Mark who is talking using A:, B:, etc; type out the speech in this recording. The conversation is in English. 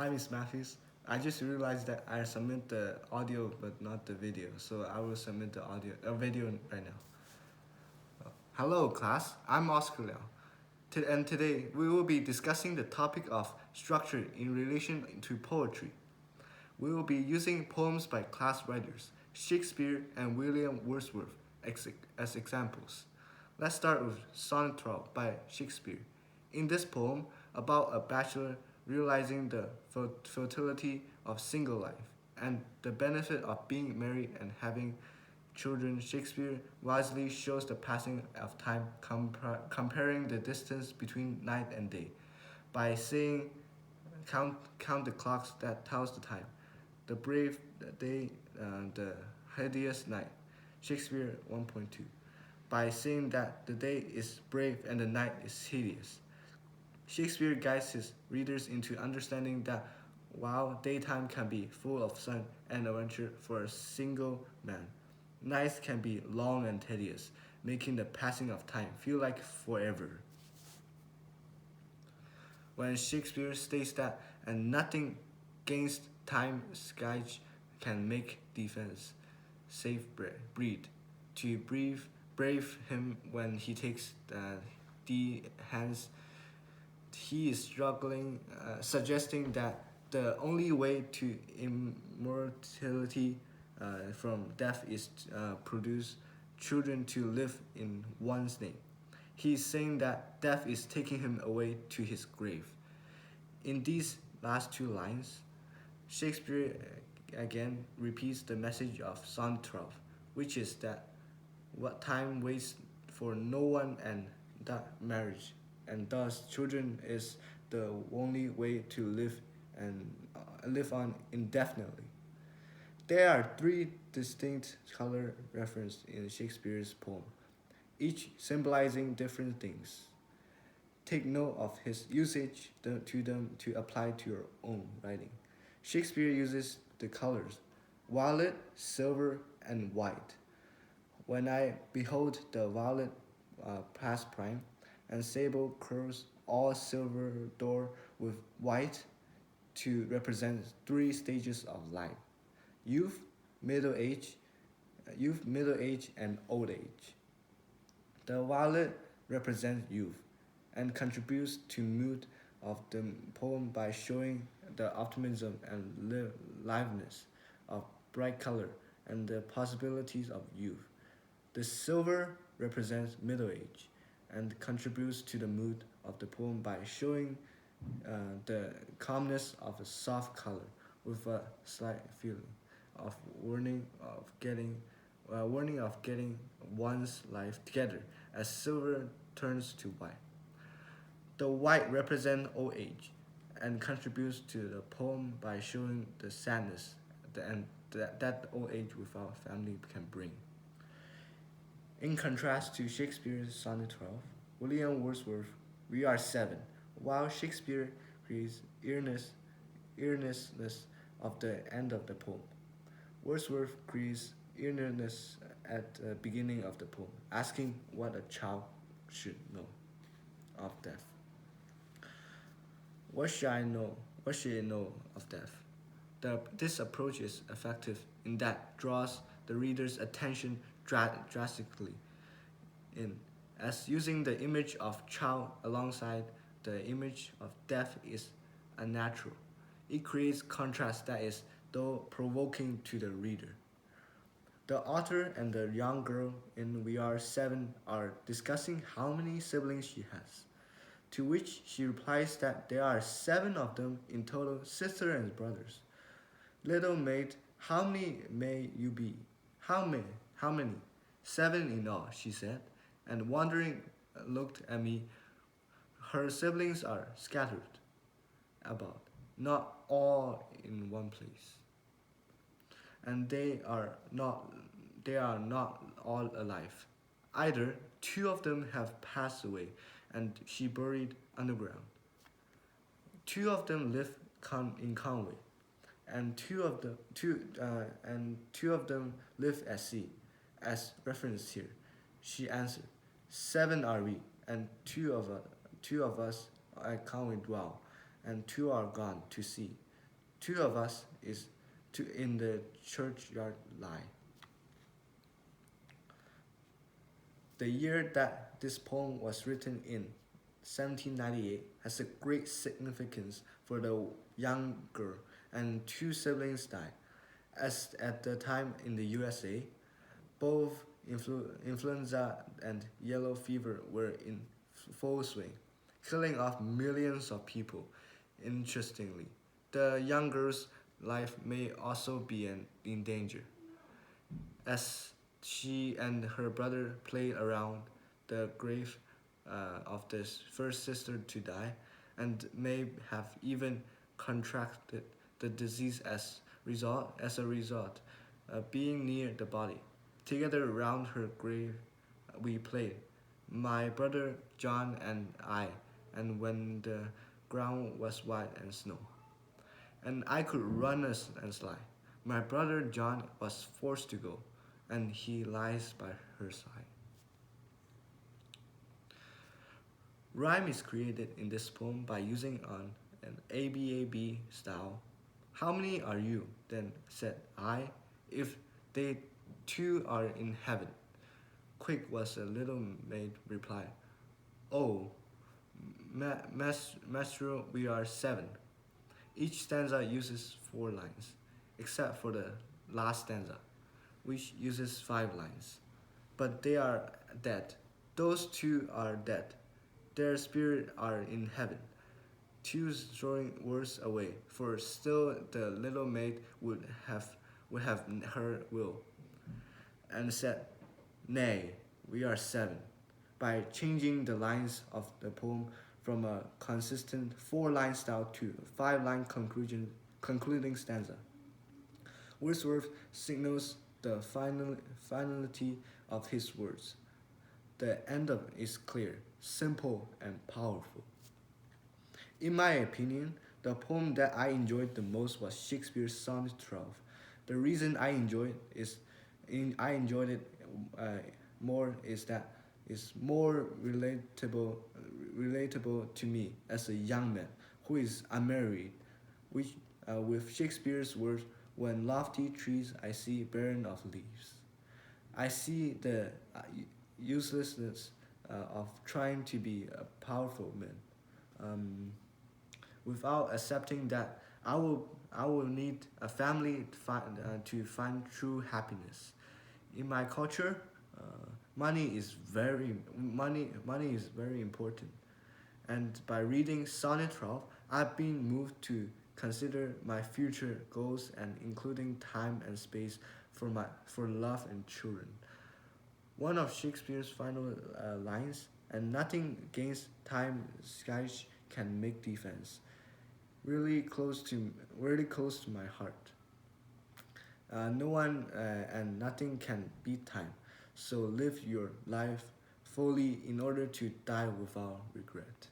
A: Hi, Miss Matthews. I just realized that I submit the audio but not the video, so I will submit the video right now. Hello, class. I'm Oscar Liao, and today we will be discussing the topic of structure in relation to poetry. We will be using poems by class writers Shakespeare and William Wordsworth as examples. Let's start with Sonnet 12 by Shakespeare. In this poem, about a bachelor realizing the fertility of single life and the benefit of being married and having children, Shakespeare wisely shows the passing of time, comparing the distance between night and day by saying, count the clocks that tells the time. The brave day, the hideous night. Shakespeare 1.2. By saying that the day is brave and the night is hideous. Shakespeare guides his readers into understanding that while daytime can be full of sun and adventure for a single man, nights can be long and tedious, making the passing of time feel like forever. When Shakespeare states that, and nothing against time skies can make defense, safe breed, to brave him when he takes the hands he is struggling, suggesting that the only way to immortality from death is to produce children to live in one's name. He is saying that death is taking him away to his grave. In these last two lines, Shakespeare again repeats the message of Sonnet 12, which is that what time waits for no one and that marriage and thus children is the only way to live and live on indefinitely. There are three distinct color references in Shakespeare's poem, each symbolizing different things. Take note of his usage to them to apply to your own writing. Shakespeare uses the colors violet, silver, and white. When I behold the violet past prime, and sable curves all silver door with white to represent three stages of life: youth, middle age, and old age. The violet represents youth and contributes to mood of the poem by showing the optimism and liveliness of bright color and the possibilities of youth. The silver represents middle age and contributes to the mood of the poem by showing the calmness of a soft color with a slight feeling of warning of getting one's life together as silver turns to white. The white represents old age and contributes to the poem by showing the sadness that old age without family can bring. In contrast to Shakespeare's Sonnet 12, William Wordsworth, we are seven, while Shakespeare creates earnestness of the end of the poem. Wordsworth creates earnestness at the beginning of the poem, asking what a child should know of death. What should I know? What should I know of death? This approach is effective in that draws the reader's attention drastically in as using the image of child alongside the image of death is unnatural. It creates contrast that is though provoking to the reader. The author and the young girl in We Are Seven are discussing how many siblings she has, to which she replies that there are seven of them in total, sisters and brothers. Little maid, how many may you be? How many? How many? Seven in all, she said, and wondering looked at me. Her siblings are scattered about, not all in one place. And they are not all alive. Either two of them have passed away and she buried underground. Two of them live in Conway, and two of them live at sea, as referenced here. She answered, "Seven are we, and two of us at Conway dwell, and two are gone to sea. Two of us is to in the churchyard lie. The year that this poem was written in, 1798, has a great significance for the young girl, and two siblings died. As at the time in the USA, both influenza and yellow fever were in full swing, killing off millions of people. Interestingly, the young girl's life may also be in danger, as she and her brother played around the grave of this first sister to die, and may have even contracted the disease as a result, being near the body. Together around her grave, we played, my brother John and I, and when the ground was white and snow, and I could run and slide. My brother John was forced to go, and he lies by her side. Rhyme is created in this poem by using an ABAB style. How many are you? Then said I, if they two are in heaven. Quick was a little maid reply. Oh, maestro, we are seven. Each stanza uses 4 lines, except for the last stanza, which uses 5 lines. But they are dead. Those two are dead. Their spirit are in heaven. Choose throwing words away, for still the little maid would have her will, and said, nay, we are seven, by changing the lines of the poem from a consistent 4 line style to a 5 line concluding stanza. Wordsworth signals the finality of his words. The end of it is clear, simple, and powerful. In my opinion, the poem that I enjoyed the most was Shakespeare's Sonnet 12. The reason I enjoyed it more is that it's more relatable to me as a young man who is unmarried, which with Shakespeare's words, when lofty trees I see barren of leaves. I see the uselessness of trying to be a powerful man. Without accepting that I will need a family to find true happiness. In my culture, money is very important. And by reading Sonnet 12, I've been moved to consider my future goals and including time and space for love and children. One of Shakespeare's final lines, and nothing against time skies can make defense. Really close to my heart. No one and nothing can beat time. So live your life fully in order to die without regret.